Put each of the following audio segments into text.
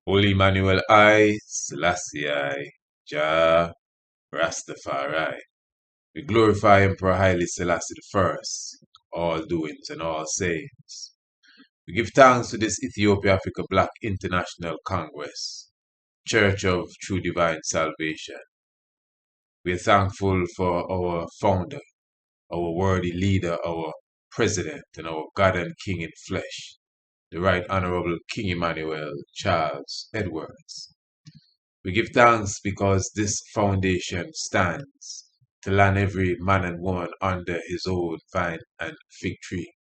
Holy Emmanuel I, Selassie I, Jah Rastafari. We glorify Emperor Haile Selassie I, all doings and all sayings. We give thanks to this Ethiopia Africa Black International Congress, Church of True Divine Salvation. We are thankful for our founder, our worthy leader, our president, and our God and King in flesh, the Right Honorable King Emmanuel Charles Edwards. We give thanks because this foundation stands to land every man and woman under his own vine and fig tree.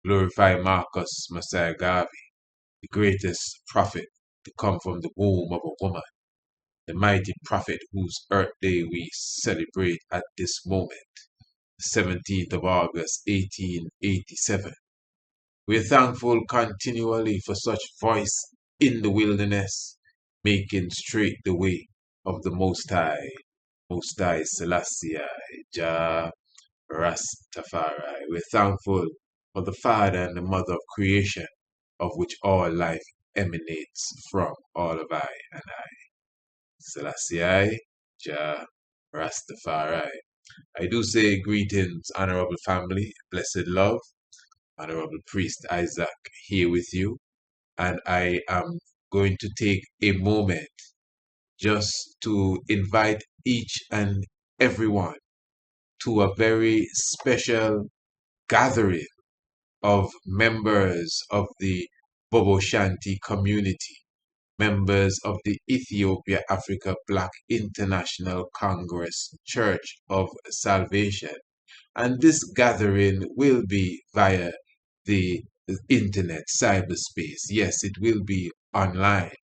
Glorify Marcus Messiah Garvey, the greatest prophet to come from the womb of a woman, the mighty prophet whose birthday we celebrate at this moment, the 17th of August, 1887. We are thankful continually for such voice in the wilderness, making straight the way of the Most High Selassie, Jah Rastafari. We're thankful for the Father and the Mother of creation, of which all life emanates from, all of I and I. Selassie, Jah Rastafari. I do say greetings, honorable family, blessed love, honorable priest Isaac here with you, and I am going to take a moment just to invite each and everyone to a very special gathering of members of the BoBo Shanti community, members of the Ethiopia Africa Black International Congress Church of Salvation. And this gathering will be via the internet, cyberspace. Yes, it will be online.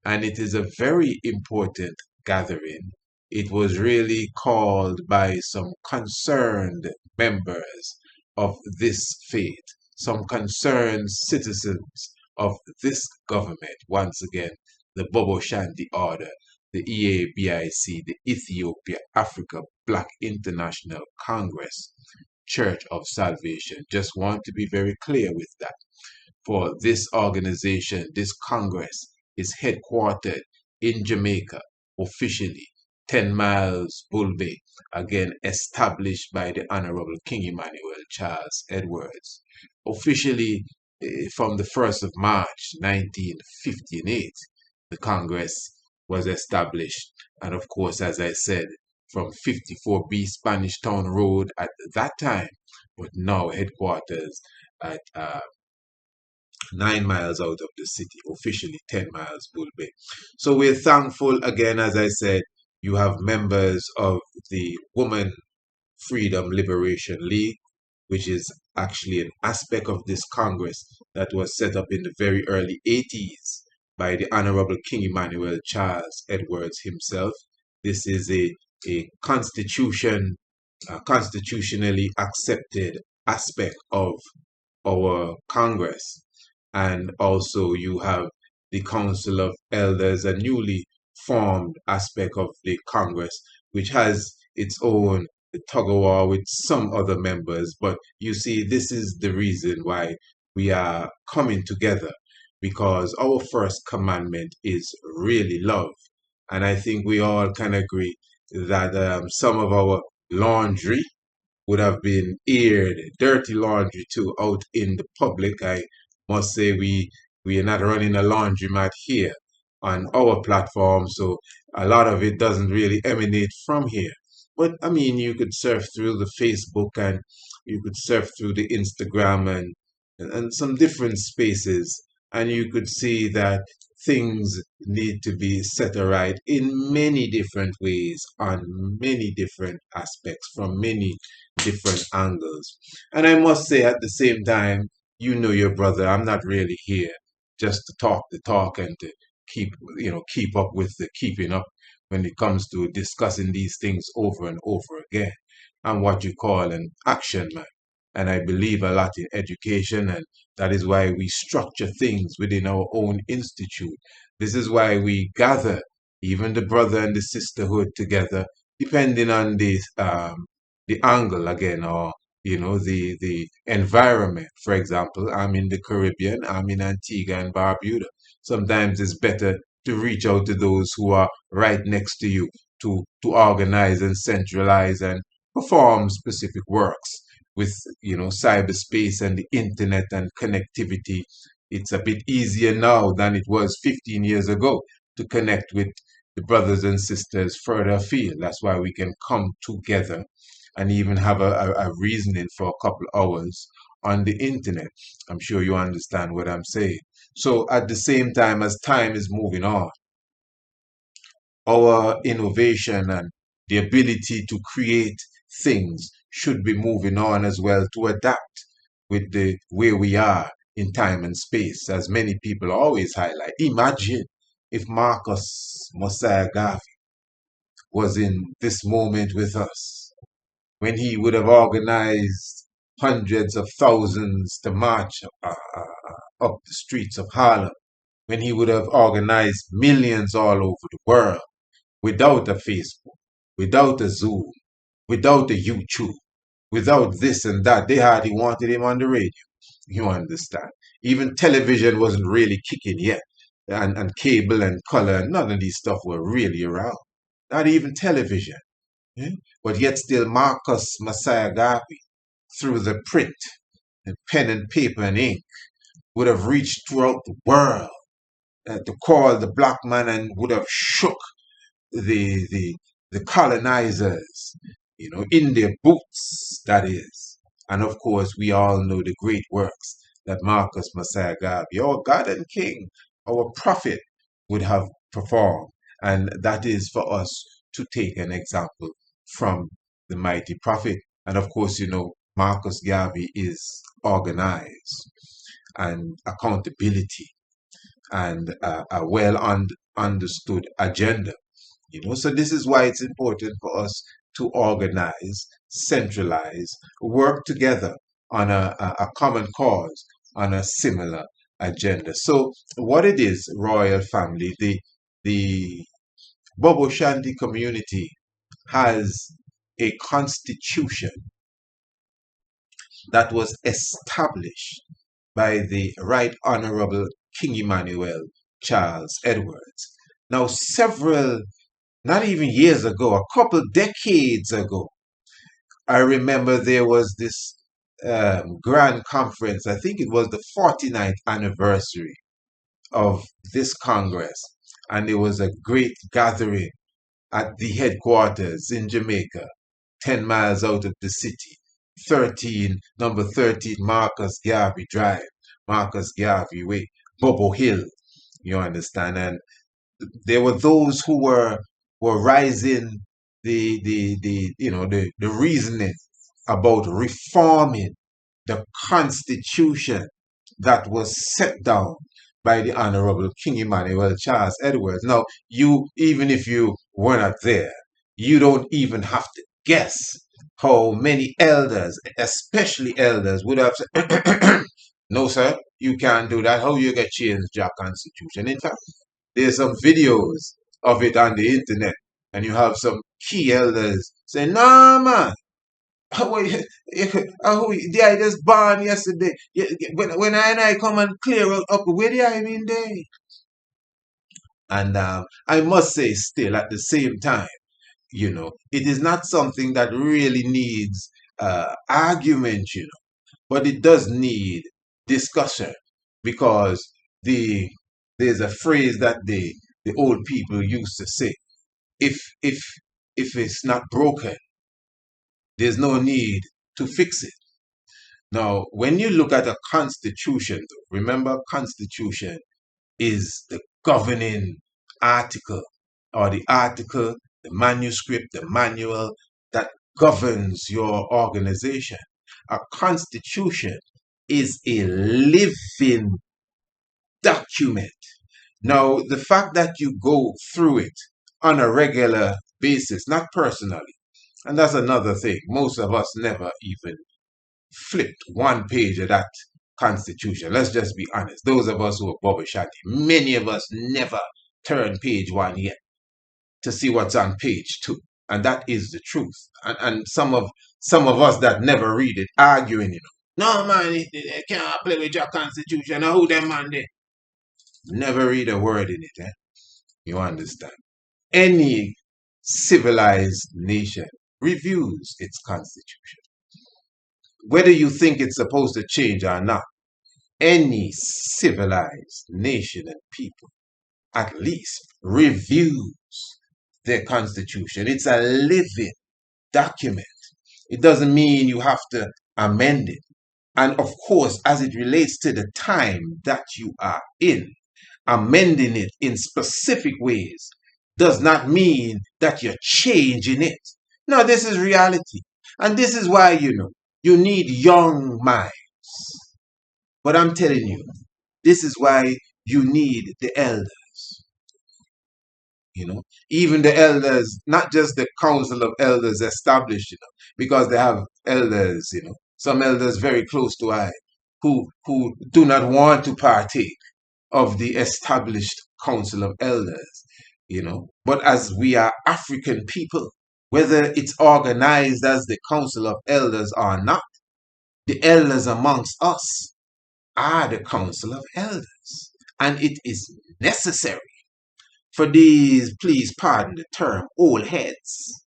And it is a very important gathering. It was really called by some concerned members of this faith, some concerned citizens of this government. Once again, the Bobo Shanti Order, the E.A.B.I.C, the Ethiopia Africa Black International Congress, Church of Salvation. Just want to be very clear with that. For this organization, this Congress, is headquartered in Jamaica, officially 10 miles Bull Bay, again established by the Honorable King Emmanuel Charles Edwards, officially from the 1st of March 1958. The Congress was established, and of course, as I said, from 54B Spanish Town Road at that time, but now headquarters at 9 miles out of the city, officially 10 miles Bull Bay. So we're thankful again, as I said, you have members of the Women Freedom Liberation League, which is actually an aspect of this Congress that was set up in the very early 80s by the Honorable King Emmanuel Charles Edwards himself. This is a constitutionally accepted aspect of our Congress. And also you have the Council of Elders, a newly formed aspect of the Congress, which has its own tug of war with some other members. But you see, this is the reason why we are coming together, because our first commandment is really love. And I think we all can agree that some of our laundry would have been aired, dirty laundry too, out in the public. I must say we are not running a laundromat here on our platform, so a lot of it doesn't really emanate from here. But I mean, you could surf through the Facebook and you could surf through the Instagram and some different spaces, and you could see that things need to be set right in many different ways, on many different aspects, from many different angles. And I must say at the same time, you know your brother, I'm not really here just to talk the talk and to keep, keep up with the keeping up when it comes to discussing these things over and over again. I'm what you call an action man. And I believe a lot in education, and that is why we structure things within our own institute. This is why we gather even the brother and the sisterhood together, depending on the angle again, or the environment. For example, I'm in the Caribbean, I'm in Antigua and Barbuda. Sometimes it's better to reach out to those who are right next to you to organize and centralize and perform specific works with cyberspace and the internet and connectivity. It's a bit easier now than it was 15 years ago to connect with the brothers and sisters further afield. That's why we can come together and even have a reasoning for a couple hours on the internet. I'm sure you understand what I'm saying. So at the same time as time is moving on, our innovation and the ability to create things should be moving on as well to adapt with the where we are in time and space, as many people always highlight. Imagine if Marcus Mosiah Garvey was in this moment with us, when he would have organized hundreds of thousands to march up the streets of Harlem, when he would have organized millions all over the world without a Facebook, without a Zoom, without a YouTube, without this and that. They hardly wanted him on the radio. You understand? Even television wasn't really kicking yet. And cable and color, none of these stuff were really around. Not even television. Eh? But yet still Marcus Messiah Garvey, through the print and pen and paper and ink, would have reached throughout the world to call the black man and would have shook the the the colonizers, in their boots, that is. And of course, we all know the great works that Marcus Messiah Garvey, our God and King, our prophet, would have performed. And that is for us to take an example from the mighty prophet. And of course, Marcus Garvey is organized and accountability and a well understood agenda. So this is why it's important for us to organize, centralize, work together on a common cause, on a similar agenda. So what it is, royal family, the BoBo Shanti community has a constitution that was established by the Right Honorable King Emmanuel Charles Edwards. Now, several, not even years ago, a couple decades ago, I remember there was this grand conference. I think it was the 49th anniversary of this Congress. And there was a great gathering at the headquarters in Jamaica, 10 miles out of the city. 13, number 13, Marcus Garvey Drive, Marcus Garvey Way, Bobo Hill, you understand? And there were those who were rising the reasoning about reforming the constitution that was set down by the Honorable King Emmanuel Charles Edwards. Now, even if you were not there, you don't even have to guess how many elders, especially elders, would have said, no, sir, you can't do that. How you get changed your constitution? In fact, there's some videos of it on the internet, and you have some key elders saying, "No, man, the I just born yesterday. When I come and clear up, where the I mean day?" And I must say, still at the same time, it is not something that really needs argument, but it does need discussion, because the there's a phrase that the old people used to say: if if if it's not broken, there's no need to fix it. Now, when you look at a constitution, though, remember, constitution is the governing article, or the article, the manuscript, the manual that governs your organization. A constitution is a living document. Now, the fact that you go through it on a regular basis, not personally, and that's another thing. Most of us never even flipped one page of that constitution. Let's just be honest. Those of us who are BoBo Shanti, many of us never turned page one yet to see what's on page two. And that is the truth. And some of us that never read it arguing, No man, they can't play with your constitution. Now who them man they? Never read a word in it, You understand? Any civilized nation reviews its constitution. Whether you think it's supposed to change or not, any civilized nation and people at least reviews their constitution. It's a living document. It doesn't mean you have to amend it. And of course, as it relates to the time that you are in, amending it in specific ways does not mean that you're changing it. No, this is reality. And this is why, you need young minds. But I'm telling you, this is why you need the elders. Even the elders, not just the council of elders established, because they have elders, some elders very close to I, who do not want to partake of the established council of elders, But as we are African people, whether it's organized as the council of elders or not, the elders amongst us are the council of elders. And it is necessary for these, please pardon the term, old heads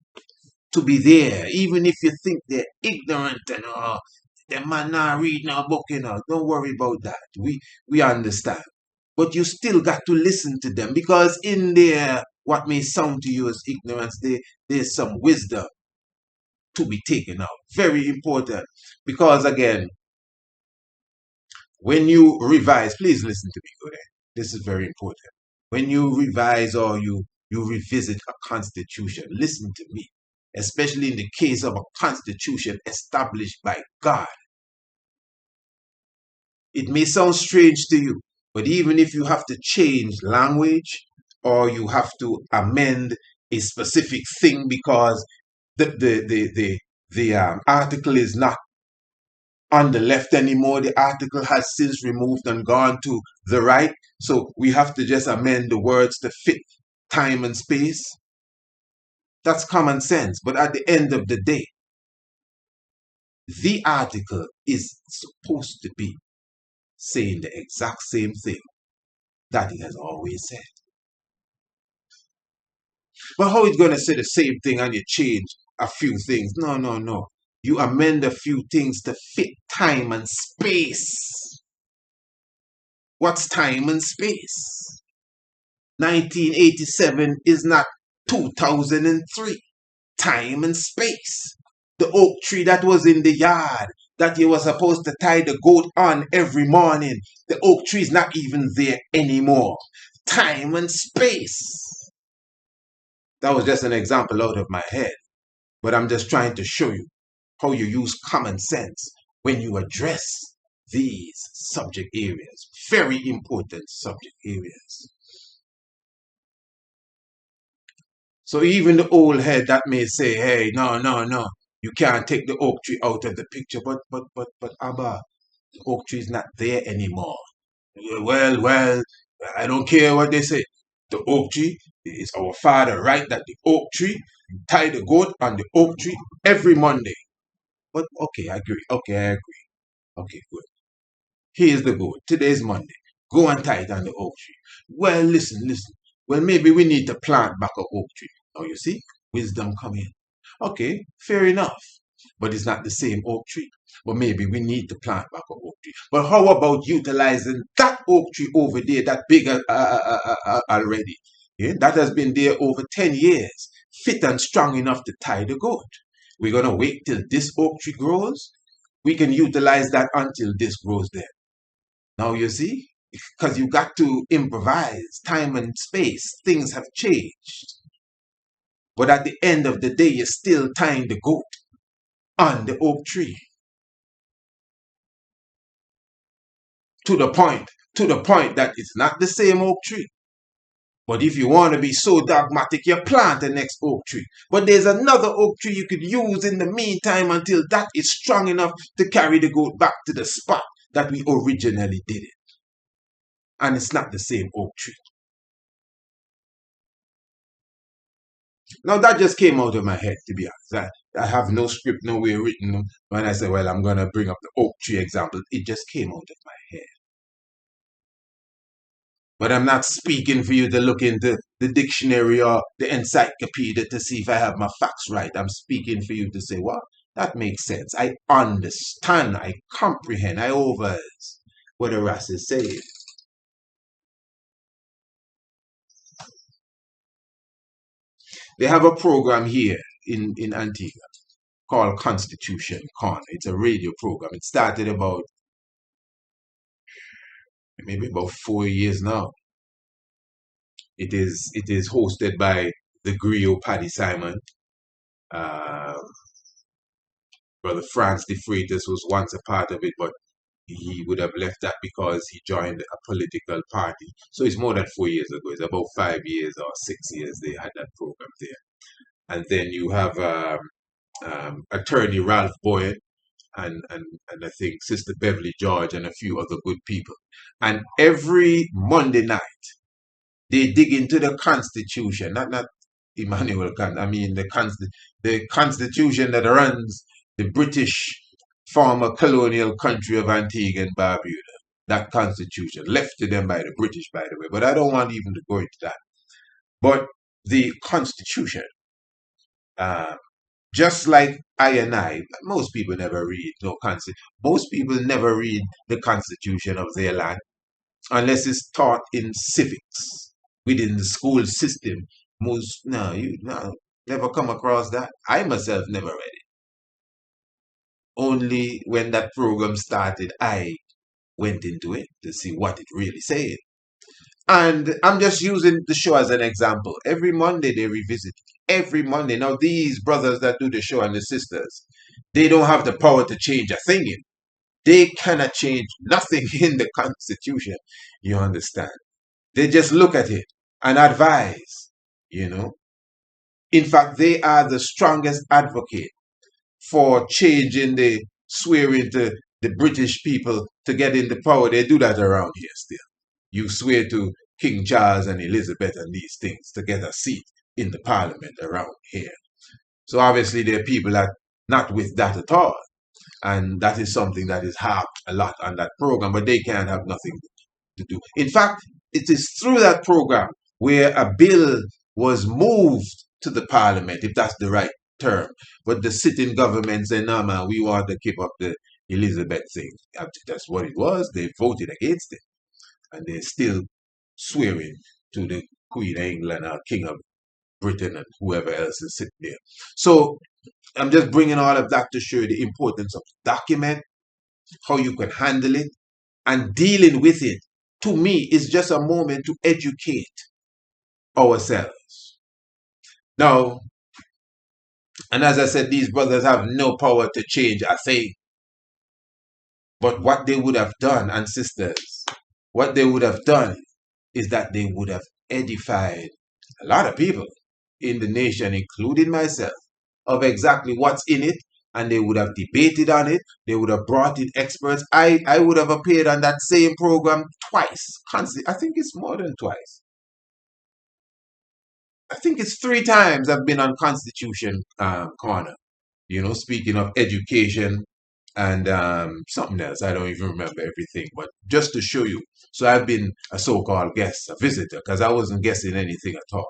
to be there, even if you think they're ignorant and the man not reading our book, Don't worry about that. We understand. But you still got to listen to them, because in there, what may sound to you as ignorance, there's some wisdom to be taken out. Very important. Because again, when you revise, please listen to me good. This is very important. When you revise or you revisit a constitution, listen to me, especially in the case of a constitution established by God. It may sound strange to you, but even if you have to change language or you have to amend a specific thing because the article is not on the left anymore, the article has since removed and gone to the right, so we have to just amend the words to fit time and space. That's common sense. But at the end of the day, the article is supposed to be saying the exact same thing that it has always said. But how it's going to say the same thing and you change a few things? No, no, no. You amend a few things to fit time and space. What's time and space? 1987 is not 2003. Time and space. The oak tree that was in the yard that you were supposed to tie the goat on every morning, the oak tree is not even there anymore. Time and space. That was just an example out of my head, but I'm just trying to show you how you use common sense when you address these subject areas, very important subject areas. So even the old head that may say, hey, no, no, no, you can't take the oak tree out of the picture, but Abba, the oak tree is not there anymore. Well, I don't care what they say. The oak tree is our father, right? That the oak tree, you tie the goat on the oak tree every Monday. But okay, I agree. Okay, I agree. Okay, good. Here's the goat. Today's Monday. Go and tie it on the oak tree. Well, listen. Well, maybe we need to plant back an oak tree. Oh, you see? Wisdom come in. Okay, fair enough. But it's not the same oak tree. But maybe we need to plant back an oak tree. But how about utilizing that oak tree over there, that big already? Yeah, that has been there over 10 years, fit and strong enough to tie the goat. We're going to wait till this oak tree grows. We can utilize that until this grows there. Now you see, because you got to improvise, time and space, things have changed. But at the end of the day, you're still tying the goat on the oak tree. To the point that it's not the same oak tree. But if you want to be so dogmatic, you plant the next oak tree. But there's another oak tree you could use in the meantime until that is strong enough to carry the goat back to the spot that we originally did it. And it's not the same oak tree. Now that just came out of my head, to be honest. I have no script nowhere written. When I say, well, I'm going to bring up the oak tree example, it just came out of my head. But I'm not speaking for you to look into the dictionary or the encyclopedia to see if I have my facts right. I'm speaking for you to say, well, that makes sense. I understand, I comprehend, I overs what the Ras is saying. They have a program here in Antigua called Constitution Con. It's a radio program. It started about maybe about 4 years now. It is hosted by the griot Paddy Simon. Uh, Brother Franz de Freitas was once a part of it, but he would have left that because he joined a political party. So it's more than 4 years ago. It's about 5 years or 6 years they had that program there. And then you have attorney Ralph Boyd and I think Sister Beverly George and a few other good people. And every Monday night, they dig into the Constitution, not Emmanuel Kant. I mean the Constitution that runs the British former colonial country of Antigua and Barbuda. That Constitution, left to them by the British, by the way. But I don't want even to go into that. But the Constitution, uh, just like I, most people never read no Constitution. Most people never read the Constitution of their land unless it's taught in civics within the school system. Most no, you no never come across that. I myself never read it. Only when that program started, I went into it to see what it really said. And I'm just using the show as an example. Every Monday they revisit. Every Monday. Now these brothers that do the show and the sisters, they don't have the power to change a thing in. They cannot change nothing in the Constitution. You understand? They just look at it and advise, you know. In fact, they are the strongest advocate for changing the swearing to the British people to get into power. They do that around here still. You swear to King Charles and Elizabeth and these things to get a seat in the parliament around here. So obviously there are people that not with that at all. And that is something that is harped a lot on that program, but they can't have nothing to do. In fact, it is through that program where a bill was moved to the parliament, if that's the right term. But the sitting government said, no, man, we want to keep up the Elizabeth thing. That's what it was. They voted against it. And they're still swearing to the Queen of England or King of Britain and whoever else is sitting there. So I'm just bringing all of that to show you the importance of document, how you can handle it, and dealing with it. To me, is just a moment to educate ourselves. Now, and as I said, these brothers have no power to change a thing. But what they would have done, and sisters, what they would have done is that they would have edified a lot of people in the nation, including myself, of exactly what's in it, and they would have debated on it. They would have brought in experts. I would have appeared on that same program twice. I think it's more than twice. I think it's 3 times I've been on Constitution Corner. You know, speaking of education and something else. I don't even remember everything, but just to show you. So I've been a so-called guest, a visitor, because I wasn't guessing anything at all,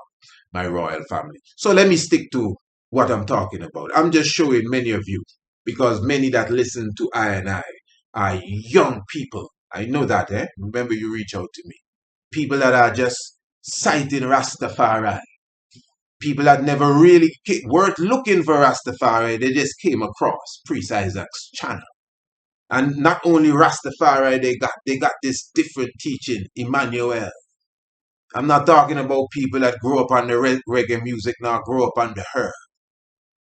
my royal family. So let me stick to what I'm talking about. I'm just showing many of you, because many that listen to I are young people. I know that, eh? Remember, you reach out to me. People that are just citing Rastafari. People that never really weren't looking for Rastafari, they just came across Priest Isaac's channel. And not only Rastafari, they got this different teaching, Emmanuel. I'm not talking about people that grew up on the reggae music, now grew up on the herb.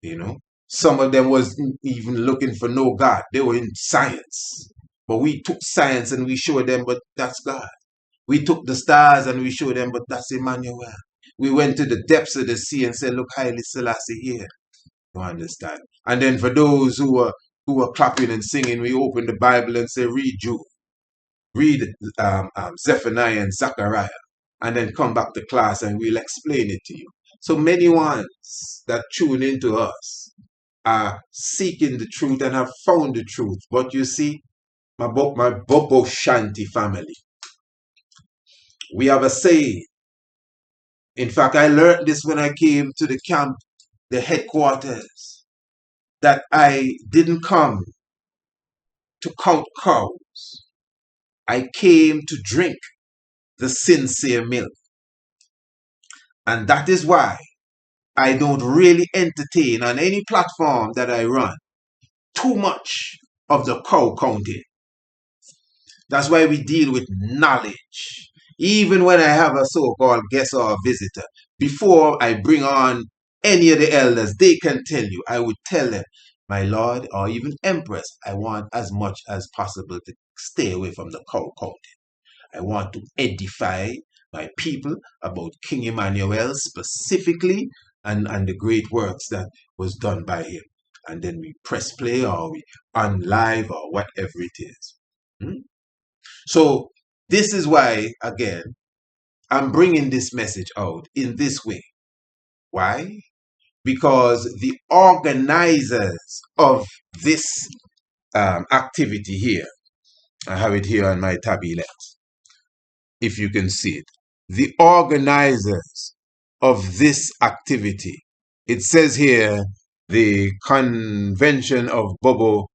You know, some of them was even looking for no God. They were in science, but we took science and we showed them, but that's God. We took the stars and we showed them, but that's Emmanuel. We went to the depths of the sea and said, look, Haile Selassie here. You understand? And then for those who were clapping and singing, we opened the Bible and say, read Jude, read Zephaniah and Zechariah, and then come back to class and we'll explain it to you. So many ones that tune into us are seeking the truth and have found the truth. But you see, my BoBo Shanti family, we have a saying. In fact, I learned this when I came to the camp, the headquarters, that I didn't come to count cows. I came to drink the sincere milk. And that is why I don't really entertain on any platform that I run too much of the cow counting. That's why we deal with knowledge. Even when I have a so-called guest or a visitor, before I bring on any of the elders, they can tell you. I would tell them, my lord or even empress, I want as much as possible to stay away from the cow counting. I want to edify my people about King Emmanuel specifically and the great works that was done by him. And then we press play or we on live or whatever it is. Hmm? So this is why, again, I'm bringing this message out in this way. Why? Because the organizers of this activity here, I have it here on my tablet, if you can see it. The organizers of this activity, it says here, the Convention of BoBo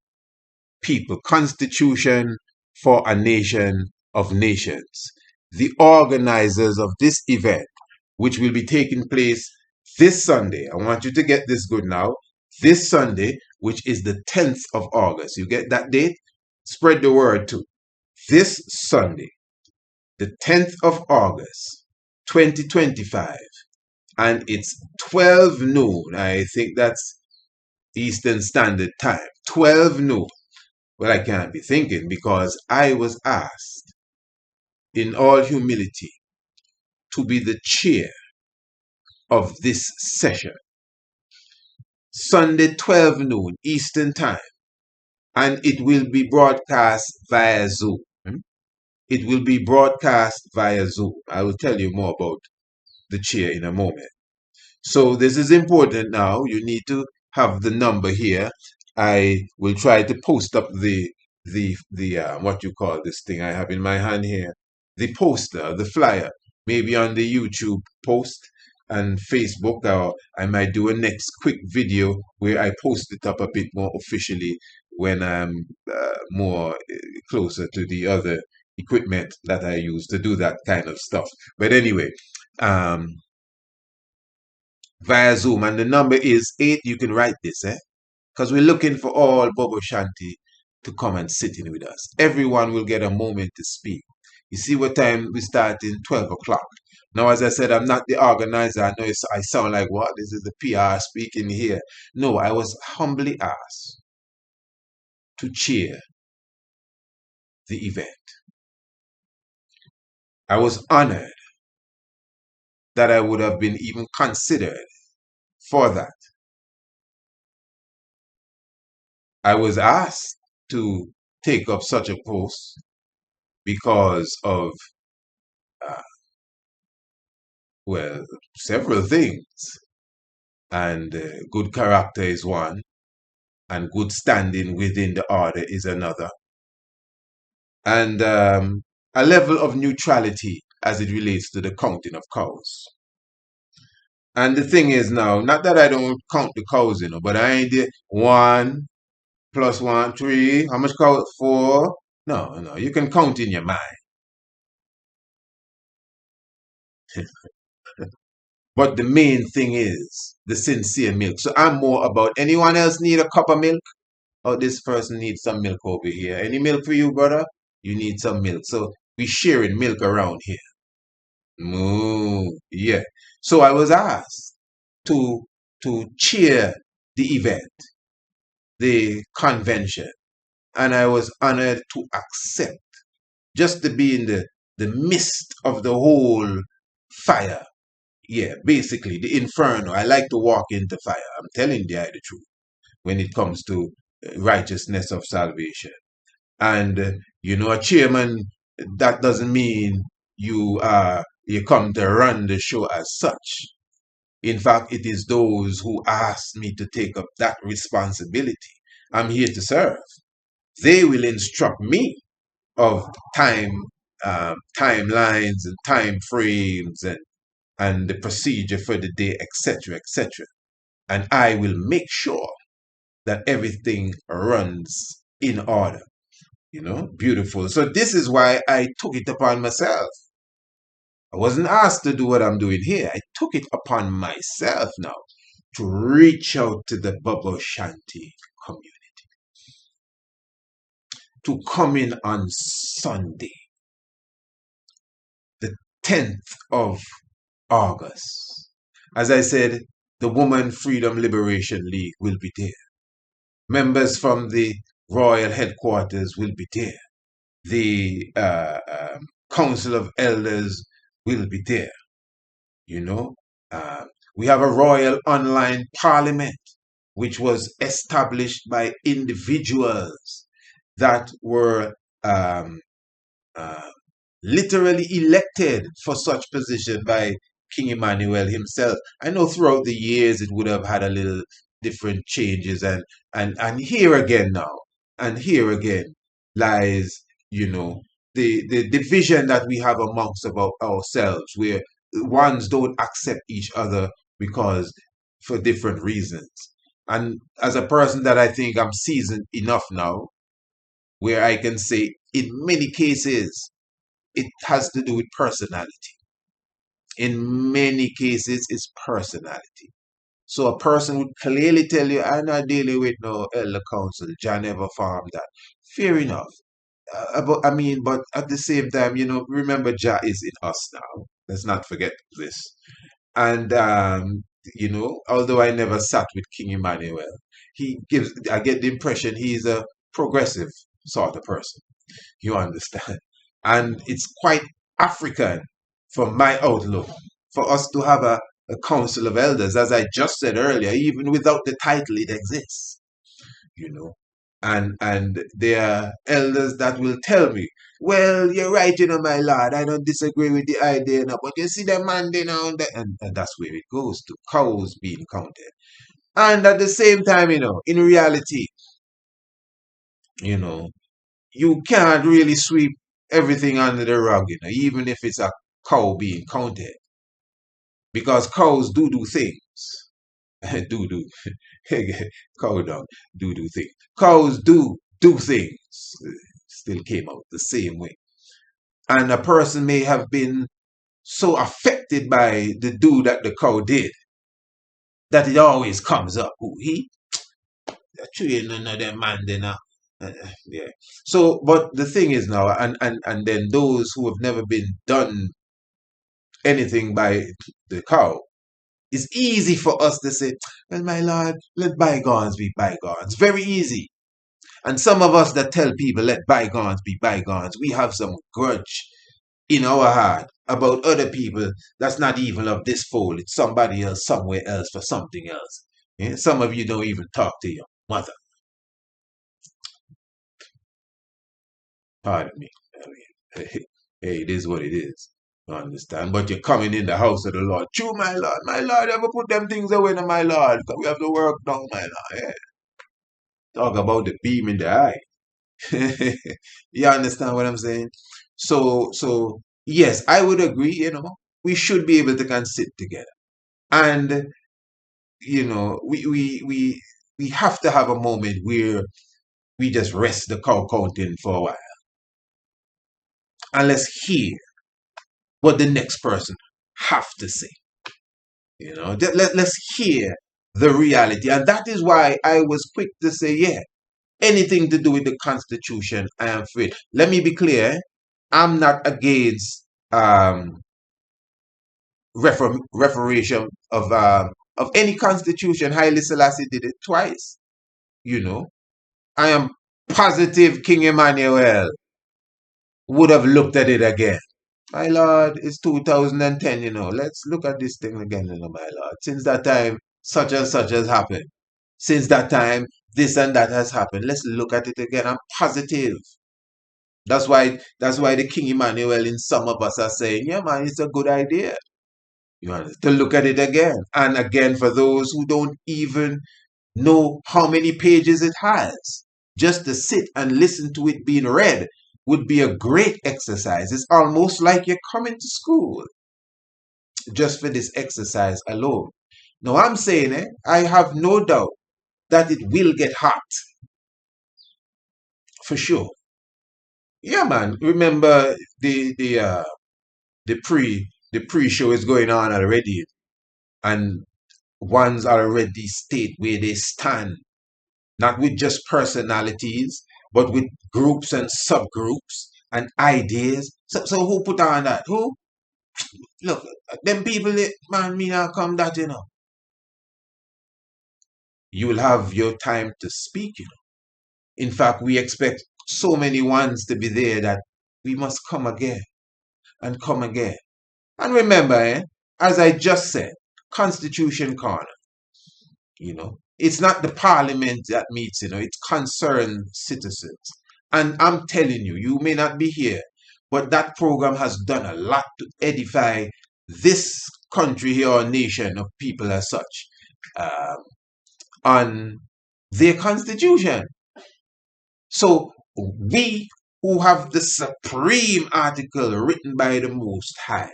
People, Constitution for a Nation of Nations. The organizers of this event, which will be taking place this Sunday. I want you to get this good now. This Sunday, which is the 10th of August. You get that date? Spread the word too. This Sunday, the 10th of August, 2025, and it's 12 noon. I think that's Eastern Standard Time. 12 noon. Well, I can't be thinking because I was asked in all humility to be the chair of this session. Sunday, 12 noon Eastern Time, and it will be broadcast via Zoom. It will be broadcast via Zoom. I will tell you more about the chair in a moment. So this is important now. You need to have the number here. I will try to post up the what you call this thing I have in my hand here, the poster, the flyer, maybe on the YouTube post and Facebook, or I might do a next quick video where I post it up a bit more officially when I'm more closer to the other equipment that I use to do that kind of stuff. But anyway, via Zoom, and the number is 8. You can write this, because we're looking for all BoBo Shanti to come and sit in with us. Everyone will get a moment to speak. You see what time we start in? 12 o'clock. Now, as I said, I'm not the organizer. I know I sound like, what? This is the PR speaking here. No, I was humbly asked to chair the event. I was honored that I would have been even considered for that. I was asked to take up such a post because of, well, several things. And good character is one, and good standing within the order is another. And a level of neutrality as it relates to the counting of cows. And the thing is now, not that I don't count the cows, but I ain't there 1 + 1, 3. How much cows? 4. No, you can count in your mind. But the main thing is the sincere milk. So I'm more about, anyone else need a cup of milk? Oh, this person needs some milk over here. Any milk for you, brother? You need some milk. So we sharing milk around here. Moo, yeah. So I was asked to chair the event, the convention, and I was honored to accept, just to be in the midst of the whole fire. Yeah, basically the inferno. I like to walk into fire. I'm telling you the truth when it comes to righteousness of salvation. And a chairman, that doesn't mean you come to run the show as such. In fact, it is those who ask me to take up that responsibility. I'm here to serve. They will instruct me of timelines and time frames and the procedure for the day, etc., etc. And I will make sure that everything runs in order. Beautiful. So this is why I took it upon myself. I wasn't asked to do what I'm doing here. I took it upon myself now to reach out to the BoBo Shanti community, to come in on Sunday, the 10th of August. As I said, the Woman Freedom Liberation League will be there. Members from the Royal Headquarters will be there. The Council of Elders will be there. We have a Royal Online Parliament, which was established by individuals that were literally elected for such position by King Emmanuel himself. I know throughout the years it would have had a little different changes, and here again now, and here again lies, the division that we have amongst about ourselves, where ones don't accept each other because for different reasons. And as a person that I think I'm seasoned enough now, where I can say in many cases it has to do with personality. In many cases, it's personality. So a person would clearly tell you, I'm not dealing with no elder council. John never farmed that. Fair enough. But at the same time, remember Jah is in us now. Let's not forget this. And although I never sat with King Emmanuel, I get the impression he's a progressive sort of person. You understand? And it's quite African from my outlook for us to have a council of elders. As I just said earlier, even without the title, it exists. You know, and there are elders that will tell me, well, you're right, my lord, I don't disagree with the idea now, but you see the man there now and that's where it goes to cows being counted. And at the same time, in reality, you know, you can't really sweep everything under the rug, even if it's a cow being counted. Because cows do things. do. Cow dung, do things. Cows do things. Still came out the same way. And a person may have been so affected by the do that the cow did that it always comes up. Who he? Actually, none of them man then yeah. So, but the thing is now, and then those who have never been done anything by the cow, it's easy for us to say, well, my lord, let bygones be bygones. Very easy. And some of us that tell people, let bygones be bygones, we have some grudge in our heart about other people that's not even of this fold. It's somebody else, somewhere else, for something else. Yeah? Some of you don't even talk to your mother. Pardon me. I mean, hey, it is what it is. You understand? But you're coming in the house of the Lord. True, my Lord. My Lord, ever put them things away, no, my Lord. Because we have to work now, my Lord. Yeah. Talk about the beam in the eye. You understand what I'm saying? So yes, I would agree, we should be able to can sit together. And, we have to have a moment where we just rest the cow counting for a while. And let's hear what the next person have to say. Let's hear the reality. And that is why I was quick to say, yeah, anything to do with the Constitution, I am for it. Let me be clear. I'm not against reformation of any constitution. Haile Selassie did it twice. I am positive King Emmanuel would have looked at it again. My lord, it's 2010, Let's look at this thing again, my lord. Since that time, such and such has happened. Since that time, this and that has happened. Let's look at it again. I'm positive. That's why the King Emmanuel in some of us are saying, yeah, man, it's a good idea. You understand? To look at it again. And again, for those who don't even know how many pages it has, just to sit and listen to it being read would be a great exercise. It's almost like you're coming to school just for this exercise alone. Now, I'm saying, I have no doubt that it will get hot for sure. Yeah, man. Remember the pre show is going on already, and one's already state where they stand, not with just personalities, but with groups and subgroups and ideas. So who put on that? Who? Look, them people, man, me not come that, You will have your time to speak. In fact, we expect so many ones to be there that we must come again and come again. And remember, as I just said, Constitution Corner, it's not the parliament that meets, it's concerned citizens. And I'm telling you, you may not be here, but that program has done a lot to edify this country here, or nation of people as such, um, on their constitution. So we who have the supreme article written by the Most High,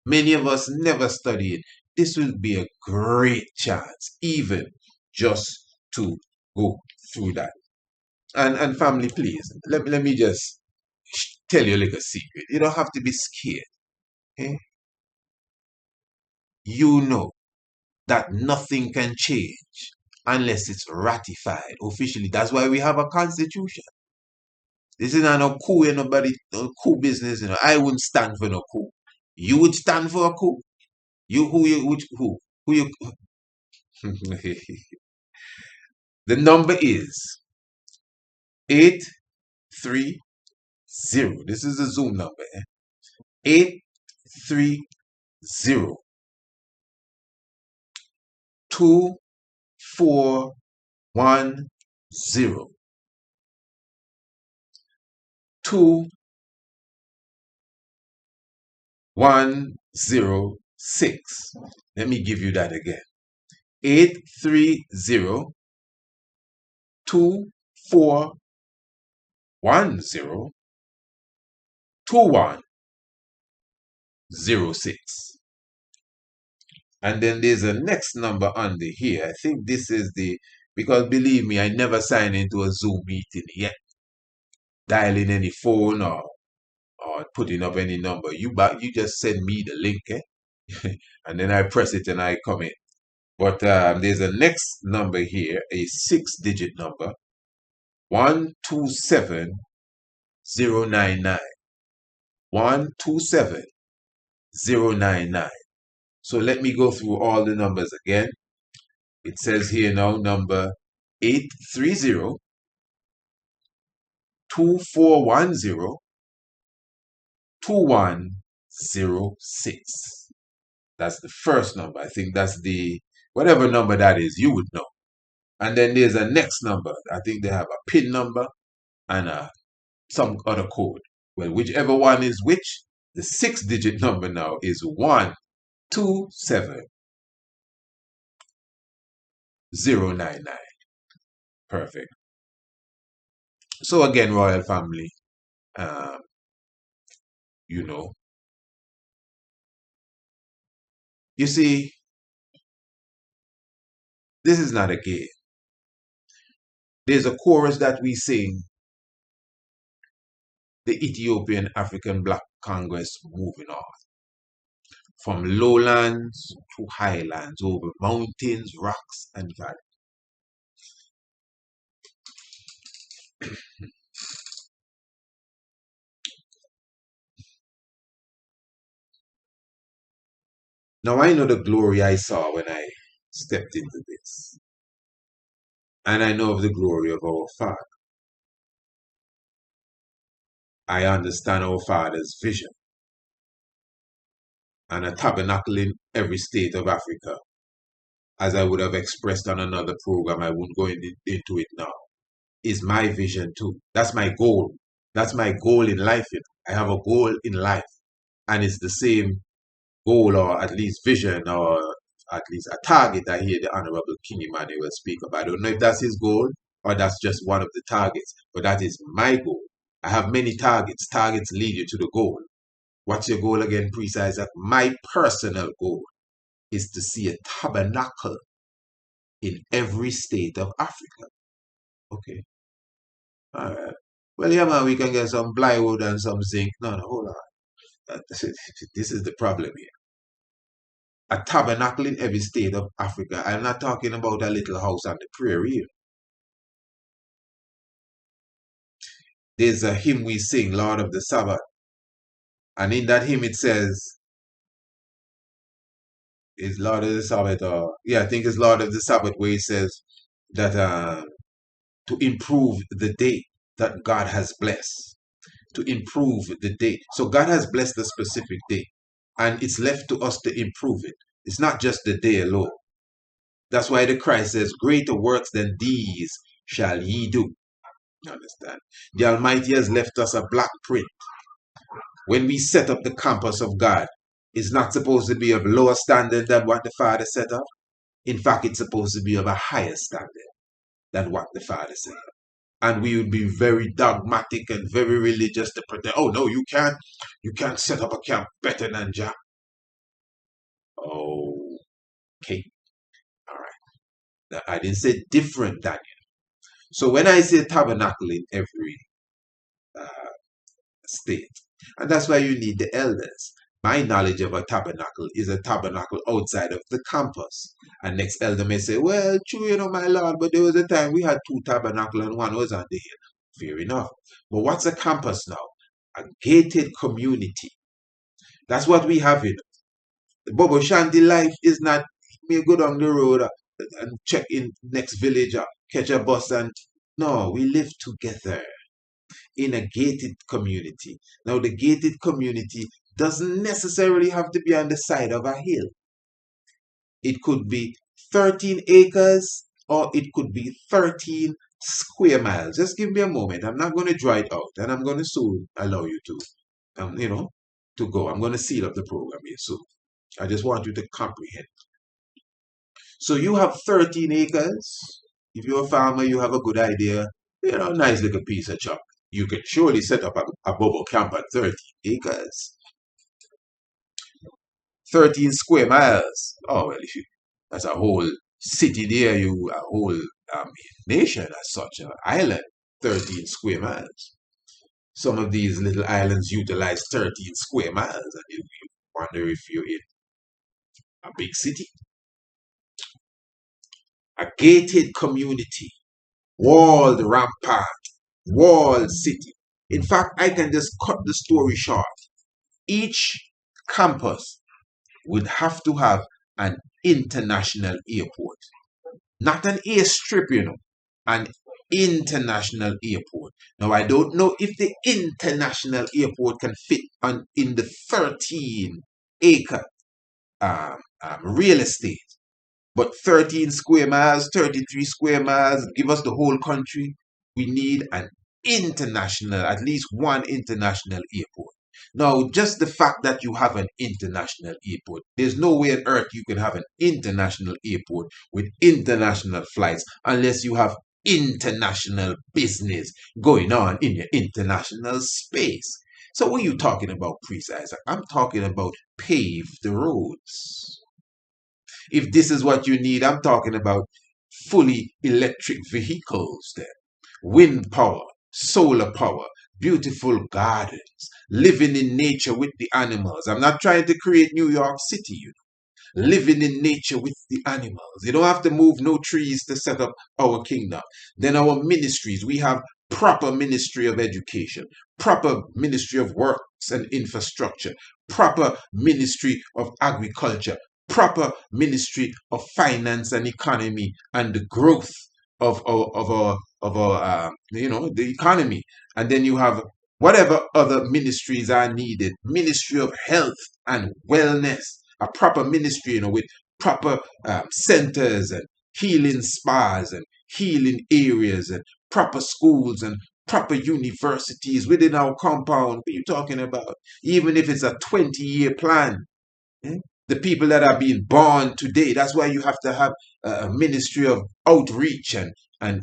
many of us never studied. This will be a great chance, even just to go through that. And family, please, let me just tell you a little secret. You don't have to be scared. Eh? You know that nothing can change unless it's ratified officially. That's why we have a constitution. This is not no coup, nobody, no coup business. I wouldn't stand for no coup. You would stand for a coup. You who you which who you the number is 830. This is the Zoom number. 830 2410 2106. Let me give you that again. 830 2410 2106. And then there's a next number under here. I think this is because believe me, I never signed into a Zoom meeting yet, dialing any phone or putting up any number. You just send me the link, and then I press it and I come in. But there's a next number here, a 6-digit number, 127099. 127099. So let me go through all the numbers again. It says here now number 830 2410 2106. That's the first number. I think that's whatever number that is, you would know. And then there's a next number. I think they have a PIN number and some other code. Well, whichever one is which, the 6-digit number now is 127099. Perfect. So again, royal family, um, you know, you see, this is not a game. There's a chorus that we sing, the Ethiopian African Black Congress moving on from lowlands to highlands, over mountains, rocks, and valleys. Now I know the glory I saw when I stepped into this, and I know of the glory of our Father. I understand our Father's vision and a tabernacle in every state of Africa, as I would have expressed on another program. I won't go into it now. Is my vision too. That's my goal. That's my goal in life. I have a goal in life, and it's the same goal or at least vision or at least a target I hear the Honorable King Emmanuel speak of. I don't know if that's his goal or that's just one of the targets, but that is my goal. I have many targets. Targets lead you to the goal. What's your goal again, Priest Isaac? My personal goal is to see a tabernacle in every state of Africa. Okay. All right. Well, yeah, man, we can get some plywood and some zinc. No, no, hold on. This is the problem here. A tabernacle in every state of Africa. I'm not talking about a little house on the prairie. There's a hymn we sing, Lord of the Sabbath. And in that hymn it says, is Lord of the Sabbath, or yeah, I think it's Lord of the Sabbath, where it says that to improve the day that God has blessed. To improve the day. So God has blessed a specific day. And it's left to us to improve it. It's not just the day alone. That's why the Christ says, greater works than these shall ye do. You understand? The Almighty has left us a black print. When we set up the campus of God, it's not supposed to be of lower standard than what the Father set up. In fact, it's supposed to be of a higher standard than what the Father set up. And we would be very dogmatic and very religious to pretend, oh no, you can't set up a camp better than Jah. Okay, all right. I didn't say different than you. So when I say tabernacle in every uh, state, and that's why you need the elders. My knowledge of a tabernacle is a tabernacle outside of the campus. And next elder may say, well, true, my lord, but there was a time we had two tabernacles and one was on the hill. Fair enough. But what's a campus now? A gated community. That's what we have in the BoBo Shanti life is not me go down the road and check in next village or catch a bus and no, we live together in a gated community. Now, the gated community doesn't necessarily have to be on the side of a hill. It could be 13 acres or it could be 13 square miles. Just give me a moment. I'm not going to draw it out and I'm going to soon allow you to, to go. I'm going to seal up the program here soon. I just want you to comprehend. So you have 13 acres. If you're a farmer, you have a good idea. Nice little piece of chop. You can surely set up a BoBo camp at 13 acres. 13 square miles. Oh, well, that's a whole city there, a whole nation as such, an island, 13 square miles. Some of these little islands utilize 13 square miles, and you wonder if you're in a big city. A gated community, walled rampart, walled city. In fact, I can just cut the story short. Each campus would have to have an international airport. Not an airstrip, an international airport. Now, I don't know if the international airport can fit in the 13-acre real estate. But 13 square miles, 33 square miles, give us the whole country. We need an international, at least one international airport. Now, just the fact that you have an international airport, there's no way on earth you can have an international airport with international flights unless you have international business going on in your international space. So what are you talking about, Priest Isaac? I'm talking about pave the roads. If this is what you need, I'm talking about fully electric vehicles then. Wind power, solar power, beautiful gardens, living in nature with the animals. I'm not trying to create New York City, living in nature with the animals. You don't have to move no trees to set up our kingdom. Then our ministries, we have proper ministry of education, proper ministry of works and infrastructure, proper ministry of agriculture, proper ministry of finance and economy and the growth of our the economy. And then you have whatever other ministries are needed, ministry of health and wellness, a proper ministry, with proper centers and healing spas and healing areas and proper schools and proper universities within our compound. What are you talking about? Even if it's a 20-year plan, Eh? The people that are being born today. That's why you have to have a ministry of outreach and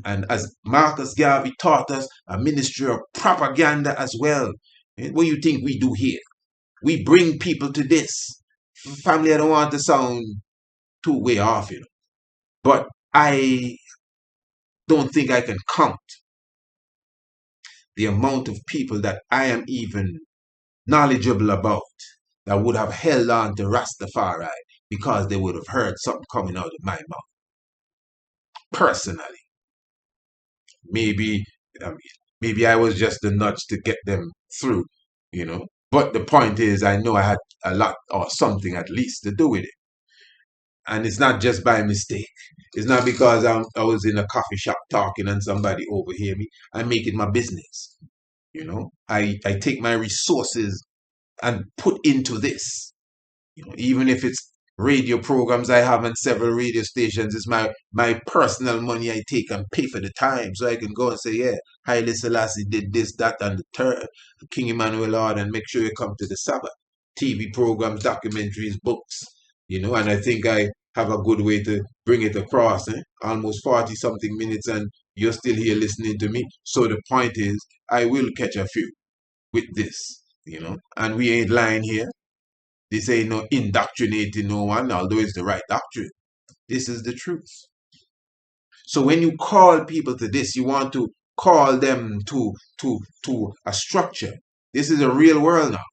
as Marcus Garvey taught us, a ministry of propaganda as well. What do you think we do here? We bring people to this. Family, I don't want to sound too way off, but I don't think I can count the amount of people that I am even knowledgeable about that would have held on to Rastafari because they would have heard something coming out of my mouth. Personally, maybe I mean, maybe I was just the nudge to get them through. But the point is, I know I had a lot or something at least to do with it, and it's not just by mistake. It's not because I was in a coffee shop talking and somebody overhear me. I make it my business. I take my resources and put into this. Even if it's radio programs I have on several radio stations, it's my personal money I take and pay for the time so I can go and say, yeah, Haile Selassie did this, that, and the third, King Emmanuel Lord, and make sure you come to the Sabbath. TV programs, documentaries, books, and I think I have a good way to bring it across. Almost 40 something minutes, and you're still here listening to me. So the point is, I will catch a few with this, and we ain't lying here. This ain't no indoctrinating no one, although it's the right doctrine. This is the truth. So when you call people to this, you want to call them to a structure. This is a real world now.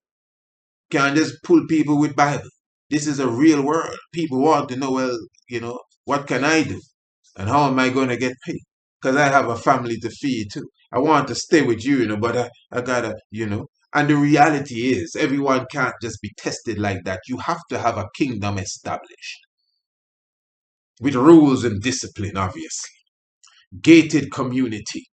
Can't just pull people with Bible. This is a real world. People want to know, well, what can I do? And how am I going to get paid? Because I have a family to feed too. I want to stay with you, but I gotta. And the reality is, everyone can't just be tested like that. You have to have a kingdom established with rules and discipline, obviously. Gated community,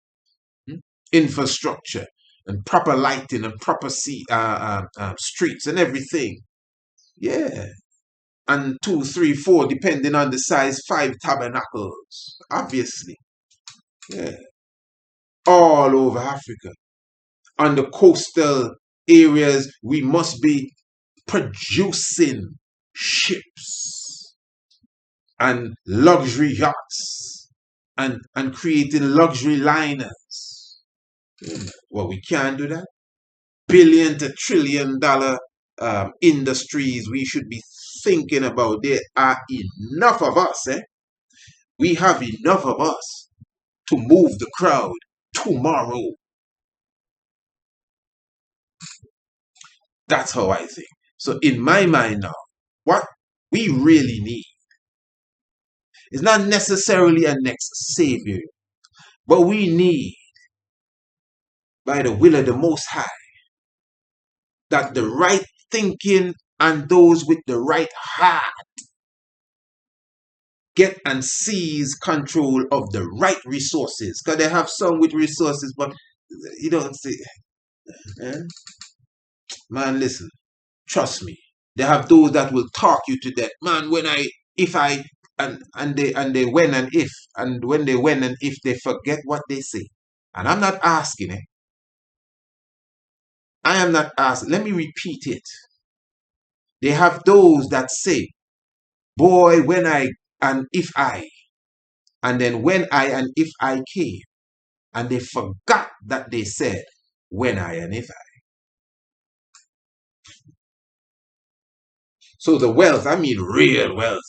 infrastructure, and proper lighting and proper streets and everything. Yeah. And 2, 3, 4, depending on the size, 5 tabernacles, obviously. Yeah. All over Africa. On the coastal areas, we must be producing ships and luxury yachts and creating luxury liners. Well, we can't do that. Billion to trillion dollar industries we should be thinking about. There are enough of us. We have enough of us to move the crowd tomorrow. That's how I think. So in my mind now, what we really need is not necessarily a next savior, but we need, by the will of the Most High, that the right thinking and those with the right heart get and seize control of the right resources. Because they have some with resources, but you don't see. Man, listen, trust me. They have those that will talk you to death. Man, and they when and if, and when they when and if, they forget what they say. And I'm not asking it. I am not asking. Let me repeat it. They have those that say, boy, when I and if I, and then when I and if I came, and they forgot that they said when I and if I. So the wealth, I mean real wealth.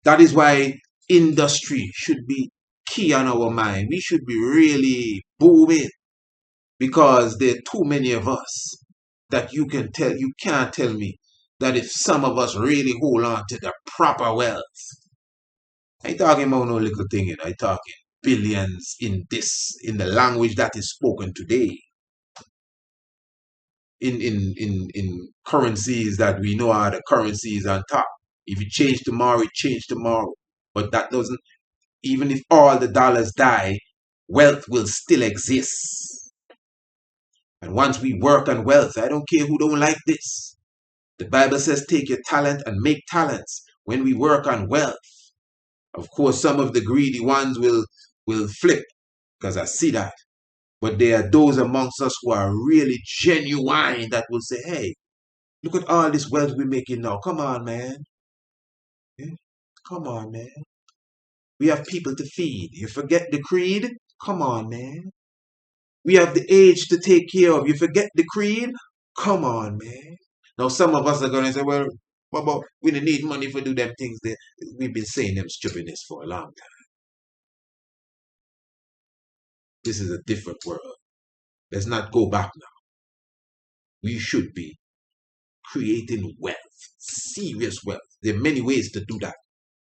That is why industry should be key on our mind. We should be really booming, because there are too many of us that you can't tell me that if some of us really hold on to the proper wealth. I ain't talking about no little thing, I talking billions in the language that is spoken today. In currencies that we know are the currencies on top. If it change tomorrow, it change tomorrow. But that doesn't, even if all the dollars die, wealth will still exist. And once we work on wealth, I don't care who don't like this. The Bible says take your talent and make talents. When we work on wealth, of course, some of the greedy ones will flip, because I see that. But there are those amongst us who are really genuine that will say, hey, Look at all this wealth we're making now. Come on, man. Yeah? Come on, man. We have people to feed. You forget the creed? Come on, man. We have the age to take care of. You forget the creed? Come on, man. Now, some of us are going to say, well, what about we don't need money for do them things that we've been saying them stupidness for a long time. This is a different world. Let's not go back now. We should be creating wealth, serious wealth. There are many ways to do that.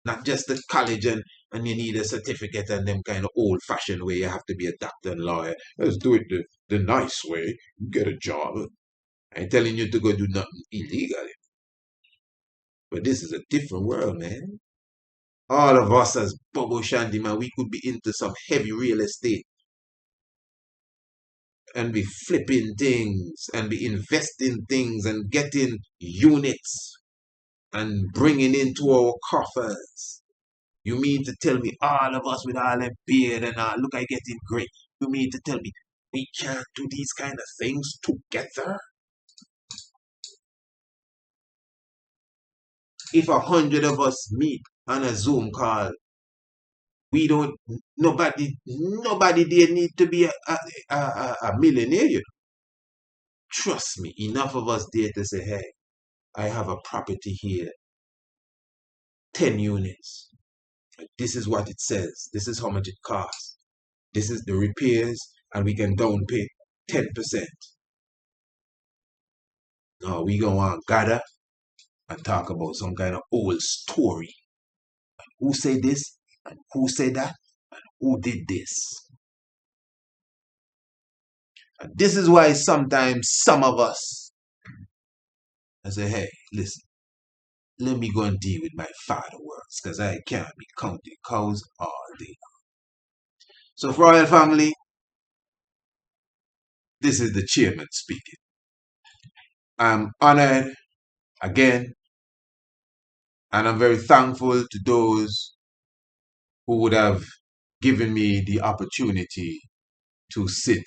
Not just the college and you need a certificate and them kind of old fashioned way. You have to be a doctor and lawyer. Let's do it the nice way. Get a job. I ain't telling you to go do nothing illegal. But this is a different world, man. All of us as BoBo Shanti, man, we could be into some heavy real estate and be flipping things and be investing things and getting units and bringing into our coffers. You mean to tell me all of us with all that beard and all, look, I getting great. You mean to tell me we can't do these kind of things together? If 100 of us meet on a Zoom call, we don't, nobody there need to be a millionaire. You know? Trust me, enough of us there to say, hey, I have a property here, 10 units. This is what it says. This is how much it costs. This is the repairs, and we can down pay 10%. Now we go on gather and talk about some kind of old story. Who said this? And who said that? And who did this? And this is why sometimes some of us, I say, hey, listen, let me go and deal with my father works, because I can't be counting cows all day. So for Royal Family, this is the chairman speaking. I'm honored again, and I'm very thankful to those who would have given me the opportunity to sit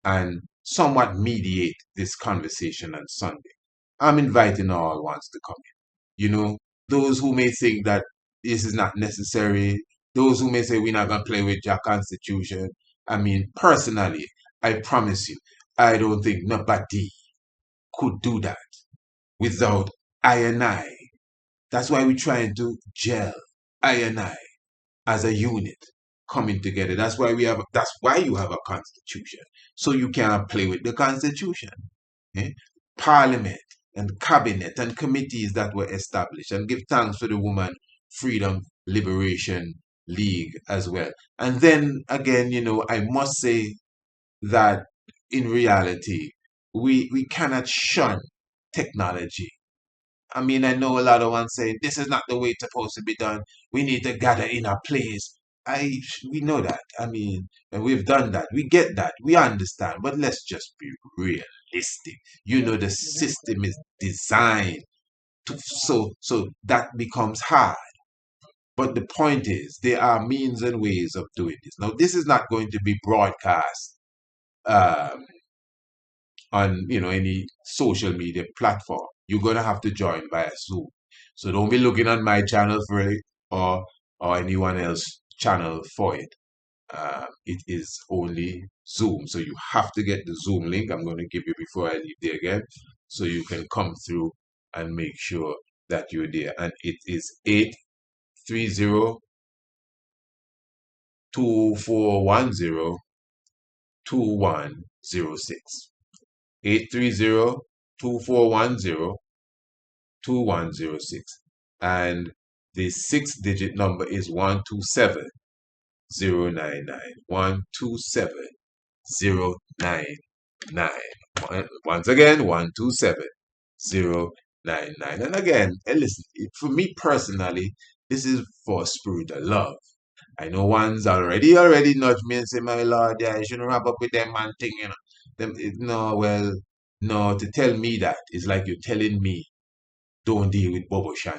and somewhat mediate this conversation on Sunday. I'm inviting all ones to come in. You know, those who may think that this is not necessary, those who may say we're not going to play with your constitution. I mean, personally, I promise you, I don't think nobody could do that without I and I. That's why we're trying to gel I and I as a unit coming together. That's why you have a constitution. So you can't play with the constitution. Eh? Parliament and cabinet and committees that were established, and give thanks for the Woman Freedom Liberation League as well. And then again, I must say that in reality, we cannot shun technology. I mean, I know a lot of ones saying this is not the way it's supposed to be done. We need to gather in a place. We know that. I mean, and we've done that. We get that. We understand. But let's just be realistic. The system is designed to so that becomes hard. But the point is, there are means and ways of doing this. Now, this is not going to be broadcast um, on any social media platform. You're gonna have to join via Zoom. So don't be looking on my channel for it or anyone else channel for it. It is only Zoom. So you have to get the Zoom link. I'm going to give you before I leave there again, so you can come through and make sure that you're there. And it is 830-2410-2106. 830-2410-2106. And the 6-digit number is 127099. 127099. Once again, 127099. And again, and listen, for me personally, this is for a spirit of love. I know one's already nudged me and say, my Lord, yeah, you shouldn't wrap up with them man thing, no, to tell me that is like you're telling me, don't deal with BoBo Shanti.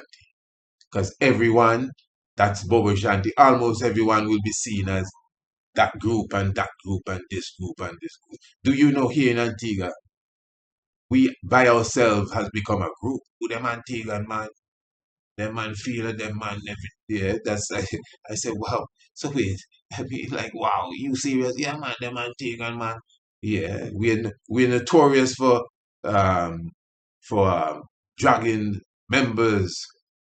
Because everyone that's BoBo Shanti, almost everyone will be seen as that group and that group and this group and this group. Do you know here in Antigua, we by ourselves has become a group. Who them Antiguan man, them man feel it, them man every yeah. That's I said, wow. So wait, I mean, like wow, you serious? Yeah, man, them Antiguan man. Yeah, we're notorious um for dragging members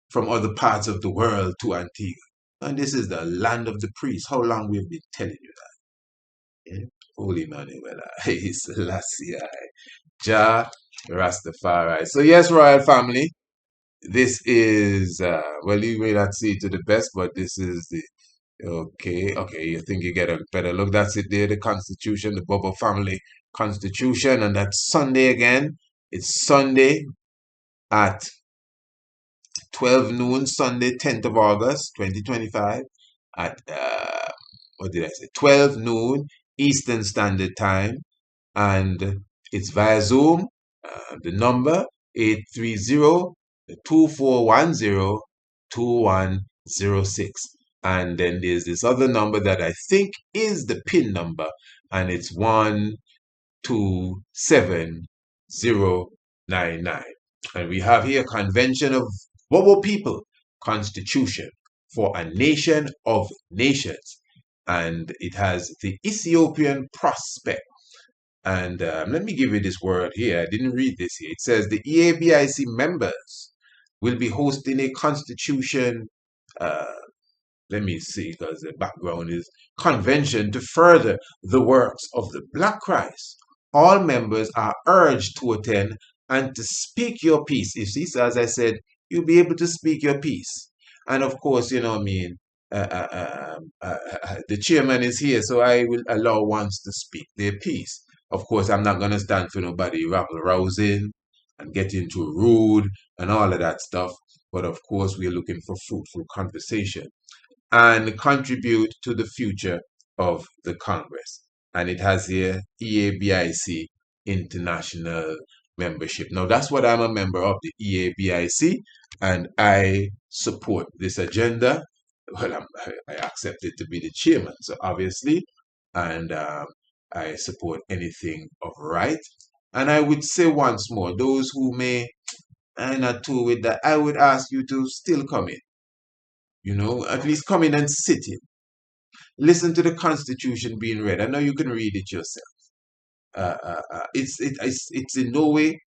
from other parts of the world to Antigua. And this is the land of the priests. How long we've been telling you that? Eh? Holy Manuel, Selassie, Jah Rastafari. So yes, royal family, this is well, you may not see it to the best, but this is the okay. You think you get a better look? That's it there, the Constitution, the BoBo family Constitution, and that's Sunday again. It's Sunday at 12 noon, Sunday, 10th of August, 2025, at what did I say? 12 noon Eastern Standard Time, and it's via Zoom. The number 830-2410-2106. And then there's this other number that I think is the PIN number, and it's 127099. And we have here Convention of Bobo People Constitution for a Nation of Nations. And it has the Ethiopian prospect. And let me give you this word here. I didn't read this here. It says the E.A.B.I.C members will be hosting a constitution uh, let me see, because the background is convention to further the works of the Black Christ. All members are urged to attend and to speak your piece. You see, so as I said, you'll be able to speak your piece. And of course, you know what I mean, the chairman is here, so I will allow ones to speak their piece. Of course, I'm not going to stand for nobody rabble rousing and getting too rude and all of that stuff. But of course, we're looking for fruitful conversation and contribute to the future of the Congress. And it has here E.A.B.I.C international membership. Now, that's what I'm a member of, the E.A.B.I.C, and I support this agenda. Well, I accepted to be the chairman, so obviously, and I support anything of right. And I would say once more, those who may are not too with that, I would ask you to still come in. At least come in and sit in. Listen to the Constitution being read. I know you can read it yourself. It's in no way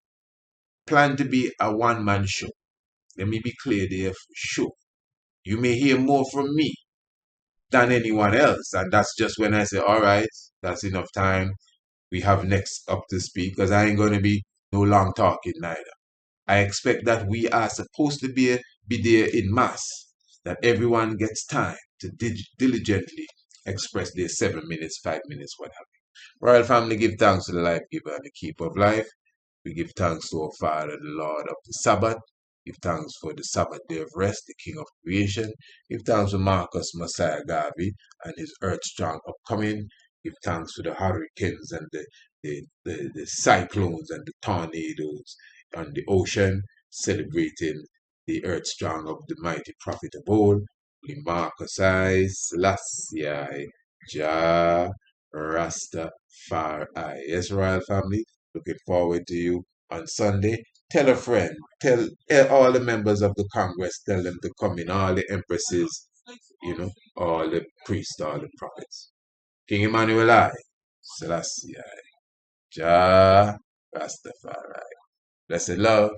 planned to be a one-man show. Let me be clear there for sure. You may hear more from me than anyone else, and that's just when I say, all right, that's enough time. We have next up to speak, because I ain't going to be no long talking neither. I expect that we are supposed to be there in mass, that everyone gets time to diligently express their 7 minutes, 5 minutes, what have you. Royal family, give thanks to the life giver and the keeper of life. We give thanks to our Father, the Lord of the Sabbath. Give thanks for the Sabbath day of rest, the King of creation. Give thanks for Marcus Messiah Garvey and his earth strong upcoming. Give thanks for the hurricanes and the cyclones and the tornadoes on the ocean, celebrating the earth strong of the mighty prophet of old, Marcus I, Selassie, Jah Rastafari. Yes, royal family, looking forward to you on Sunday. Tell a friend, tell all the members of the Congress, tell them to come in, all the empresses, all the priests, all the prophets. King Emmanuel I, Selassie I, Jah Rastafari. Blessed love.